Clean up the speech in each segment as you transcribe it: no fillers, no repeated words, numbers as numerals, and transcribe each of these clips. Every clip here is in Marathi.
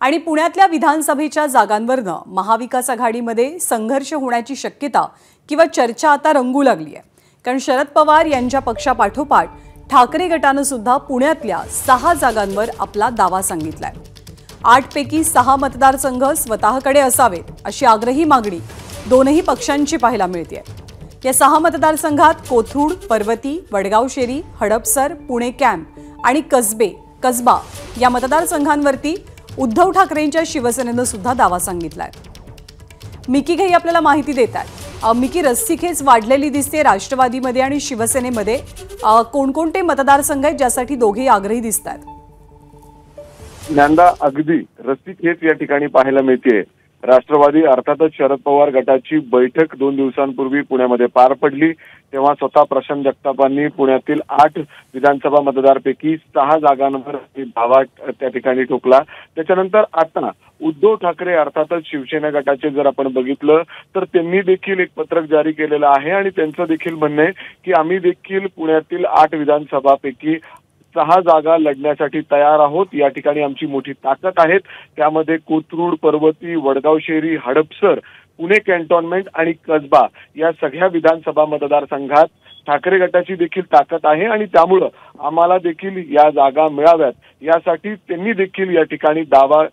आणि पुण्यातल्या विधानसभेच्या जागांवरनं महाविकास आघाडीमध्ये संघर्ष होण्याची शक्यता किंवा चर्चा आता रंगू लागली आहे। कारण शरद पवार यांच्या पक्षापाठोपाठ ठाकरे गटानं सुद्धा पुण्यातल्या 6 जागांवर आपला दावा सांगितलाय। 8 पैकी 6 मतदारसंघ स्वतःकडे असावेत अशी आग्रही मागणी दोनही पक्षांची पाहायला मिळते। या 6 मतदारसंघात कोथरूड, पर्वती, वडगाव शेरी, हडपसर, पुणे कॅम्प आणि कसबा या मतदारसंघांवरती उद्धव ठाकरेंच्या शिवसेनेनं सुद्धा दावा सांगितलाय। मिकी घई आपल्याला माहिती देतात। मिकी, रस्सीखेच वाढलेली दिसते राष्ट्रवादीमध्ये आणि शिवसेनेमध्ये। कोणकोणते मतदारसंघ आहेत ज्यासाठी दोघेही आग्रही दिसतात? ज्ञानदा, अगदी रस्सीखेच या ठिकाणी पाहायला मिळते। राष्ट्रवादी अर्थातच शरद पवार गटाची बैठक 2 दिवसांपूर्वी पुण्यामध्ये पार पडली, तेव्हा स्वतः प्रशांत जगतापांनी पुण्यातील 8 विधानसभा मतदारपैकी 6 जागांवर दावा त्या ठिकाणी ठोकला। त्याच्यानंतर आता उद्धव ठाकरे अर्थातच शिवसेना गटाचे जर आपण बघितलं तर त्यांनी देखील एक पत्रक जारी केलेलं आहे आणि त्यांचं देखील म्हणणं आहे की आम्ही देखील पुण्यातील 8 विधानसभापैकी 6 जागा लढण्यासाठी तयार आहोत। या ठिकाणी आमची मोठी ताकद आहे। त्यामध्ये कोथरूड, पर्वती, वडगाव शेरी, हडपसर, पुणे कॅन्टोन्मेंट आणि कसबा या सगळ्या विधानसभा मतदारसंघात ठाकरे गटाची देखील ताकद आहे आणि त्यामुळे आम्हाला देखील या जागा मिळाव्यात यासाठी त्यांनी देखील या ठिकाणी दावा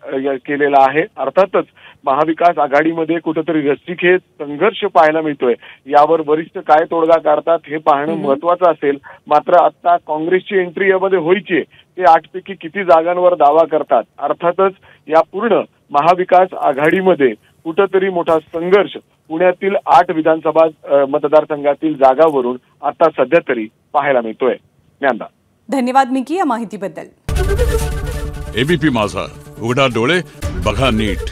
केलेला आहे। अर्थातच महाविकास आघाडीमध्ये कुठेतरी रस्सीखेच संघर्ष पाहायला मिळतोय। यावर वरिष्ठ काय तोडगा काढतात हे पाहणं महत्त्वाचं असेल। मात्र आता काँग्रेसची एंट्री यामध्ये व्हायची, ते 8 पैकी किती जागांवर दावा करतात। अर्थातच या पूर्ण महाविकास आघाडीमध्ये कुठेतरी मोठा संघर्ष पुण्यातील 8 विधानसभा मतदारसंघातील जागावरून आता सध्या तरी पाहायला मिळतोय। ज्ञानदा, धन्यवाद मिकी या माहितीबद्दल। एबीपी माझा, उघडा डोळे बघा नीट।